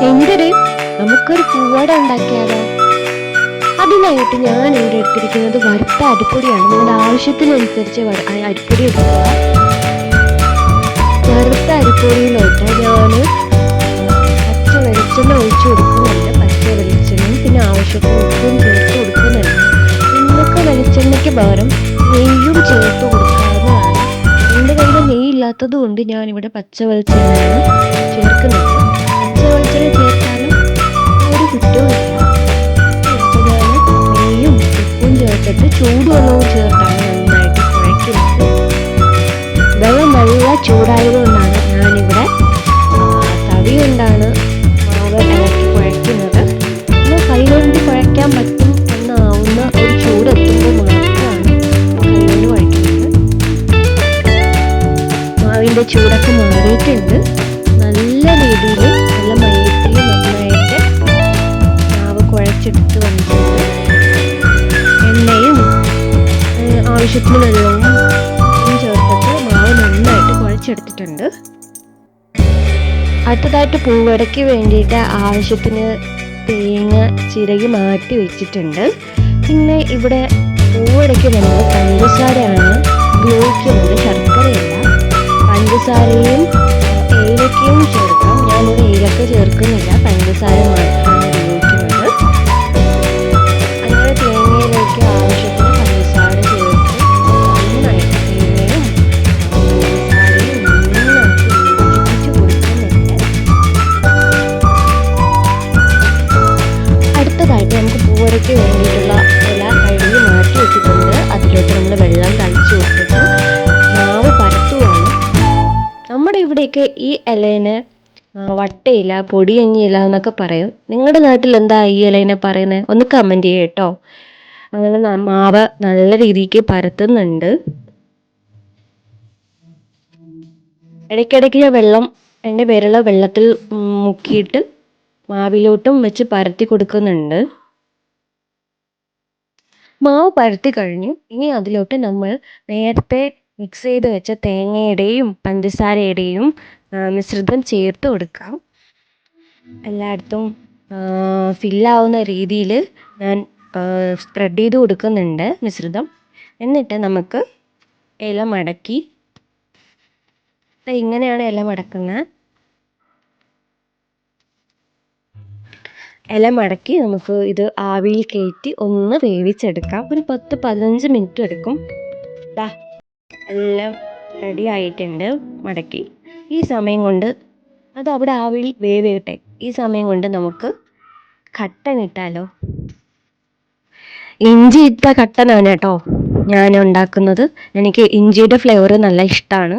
എന്തൊരു നമുക്കൊരു പൂവട ഉണ്ടാക്കിയാലോ? അതിനായിട്ട് ഞാൻ ഇവിടെ എടുത്തിരിക്കുന്നത് വറുത്ത അരിപ്പൊടിയാണ്. നിങ്ങളുടെ ആവശ്യത്തിനനുസരിച്ച് അരിപ്പൊടി എടുക്കുക. വറുത്ത അരിപ്പൊടിയിലോട്ട് ഞാൻ പച്ച വെളിച്ചെണ്ണ ഒഴിച്ചു കൊടുക്കുന്നുണ്ട്. പച്ച വെളിച്ചെണ്ണയും പിന്നെ ആവശ്യത്തിന് ഉപ്പും ചേർത്ത് കൊടുക്കുന്നുണ്ട്. നിങ്ങൾക്ക് വെളിച്ചെണ്ണയ്ക്ക് പകരം നെയ്യും ചേർത്ത് കൊടുക്കാവുന്നതാണ്. എൻ്റെ കയ്യിൽ നെയ്യില്ലാത്തത് കൊണ്ട് ഞാനിവിടെ പച്ച വെളിച്ചെണ്ണയാണ് ചേർക്കുന്നുണ്ട്. പച്ച വെളിച്ചെണ്ണ ചേർത്താലും ഒരു കുറ്റവുമില്ല. നെയ്യും ഉപ്പും ചേർത്തിട്ട് ചൂടുവെള്ളവും ചേർത്താണ് നന്നായിട്ട് കുഴയ്ക്കുന്നത്. വെള്ളം നല്ല ചൂടായതുകൊണ്ടാണ് ഞാനിവിടെ തവി കൊണ്ടാണ് മാവ് ഇളക്കി കുഴയ്ക്കുന്നത്. എന്നാൽ കൈ കൊണ്ട് കുഴയ്ക്കാൻ പറ്റും എന്നാവുന്ന ഒരു ചൂടെത്തുമ്പോൾ മാത്രമാണ് കൈ കൊണ്ട് കുഴയ്ക്കുന്നത്. മാവിൻ്റെ ചൂടൊക്കെ മാറിയിട്ടുണ്ട്. നല്ല രീതിയിൽ നല്ല മയത്തിൽ നന്നായിട്ട് മാവ് കുഴച്ചെടുത്ത് വന്നിട്ടുണ്ട്. എണ്ണയും ആവശ്യത്തിന് വെള്ളവും ചേർത്തിട്ട് മാവ് നന്നായിട്ട് കുഴച്ചെടുത്തിട്ടുണ്ട്. അടുത്തതായിട്ട് പൂവടയ്ക്ക് വേണ്ടിയിട്ട് ആവശ്യത്തിന് തേങ്ങ ചിരകി മാറ്റി വെച്ചിട്ടുണ്ട്. പിന്നെ ഇവിടെ പൂവടയ്ക്ക് നമ്മൾ പഞ്ചസാരയാണ് ഉപയോഗിക്കുന്നത്, ശർക്കരയല്ല. പഞ്ചസാരയും ഏലക്കയും ചേർക്കാം. ഞാനിവിടെ ഏലക്ക ചേർക്കുന്നില്ല, പഞ്ചസാര മാത്രമാണ് ഉപയോഗിക്കുന്നത്. അങ്ങനെ തേങ്ങയിലേക്ക് ആവശ്യത്തിന് പഞ്ചസാര ചേർത്ത് നന്നായിട്ട് തേങ്ങയും പഞ്ചസാരയും നന്നായിട്ട് യോജിപ്പിച്ച് കൊടുക്കുന്നുണ്ട്. അടുത്തതായിട്ട് നമുക്ക് പൂവടയ്ക്ക് വേണ്ടിയിട്ടുള്ള ഇല കഴുകി മാറ്റി വെച്ചിട്ടുണ്ട്. അതിലോട്ട് നമ്മൾ വെള്ളം തളിച്ച് കൊടുത്തിട്ട് മാവ് പരത്തുകയാണ്. നമ്മുടെ ഇവിടെയൊക്കെ ഈ ഇലേനെ വട്ടയില, പൊടിയഞ്ഞില എന്നൊക്കെ പറയും. നിങ്ങളുടെ നാട്ടിൽ എന്താ ഈ ഇലേനെ പറയുന്നത്? ഒന്ന് കമൻറ്റ് ചെയ്യുക കേട്ടോ. അങ്ങനെ മാവ് നല്ല രീതിക്ക് പരത്തുന്നുണ്ട്. ഇടയ്ക്കിടയ്ക്ക് ഞാൻ എൻ്റെ വിരൽ വെള്ളത്തിൽ മുക്കിയിട്ട് മാവിലോട്ടും വെച്ച് പരത്തി കൊടുക്കുന്നുണ്ട്. മാവ് പരത്തി കഴിഞ്ഞു. ഇനി അതിലോട്ട് നമ്മൾ നേരത്തെ മിക്സ് ചെയ്ത് വെച്ച തേങ്ങയുടെയും പഞ്ചസാരയുടെയും മിശ്രിതം ചേർത്ത് കൊടുക്കാം. എല്ലായിടത്തും ഫില്ലാവുന്ന രീതിയിൽ ഞാൻ സ്പ്രെഡ് ചെയ്ത് കൊടുക്കുന്നുണ്ട് മിശ്രിതം. എന്നിട്ട് നമുക്ക് ഇല മടക്കി, ഇങ്ങനെയാണ് ഇല മടക്കുന്നത്. ഇല മടക്കി നമുക്ക് ഇത് ആവിയിൽ കയറ്റി ഒന്ന് വേവിച്ചെടുക്കാം. ഒരു 10-15 മിനിറ്റ് എടുക്കും. എല്ലാം റെഡി ആയിട്ടുണ്ട് മടക്കി. ഈ സമയം കൊണ്ട് അത് അവിടെ ആവിയിൽ വേവട്ടെ. ഈ സമയം കൊണ്ട് നമുക്ക് കട്ടൻ ഇട്ടാലോ? ഇഞ്ചി ഇട്ട കട്ടനാണ് കേട്ടോ ഞാൻ ഉണ്ടാക്കുന്നത്. എനിക്ക് ഇഞ്ചിയുടെ ഫ്ലേവർ നല്ല ഇഷ്ടമാണ്.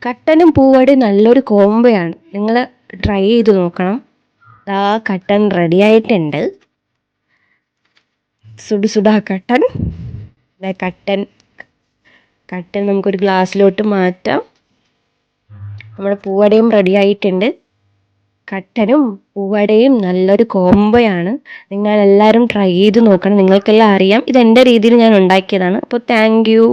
കട്ടനും പൂവടയും നല്ലൊരു കോംബോയാണ്. നിങ്ങൾ ട്രൈ ചെയ്ത് നോക്കണം. കട്ടൻ റെഡി ആയിട്ടുണ്ട്. സുഡാ കട്ടൻ. കട്ടൻ നമുക്കൊരു ഗ്ലാസ്സിലോട്ട് മാറ്റാം. നമ്മുടെ പൂവടയും റെഡി ആയിട്ടുണ്ട്. കട്ടനും പൂവടയും നല്ലൊരു കോംബോയാണ്. നിങ്ങളെല്ലാവരും ട്രൈ ചെയ്ത് നോക്കണം. നിങ്ങൾക്കെല്ലാം അറിയാം, ഇതെൻ്റെ രീതിയിൽ ഞാൻ ഉണ്ടാക്കിയതാണ്. അപ്പോൾ താങ്ക് യു.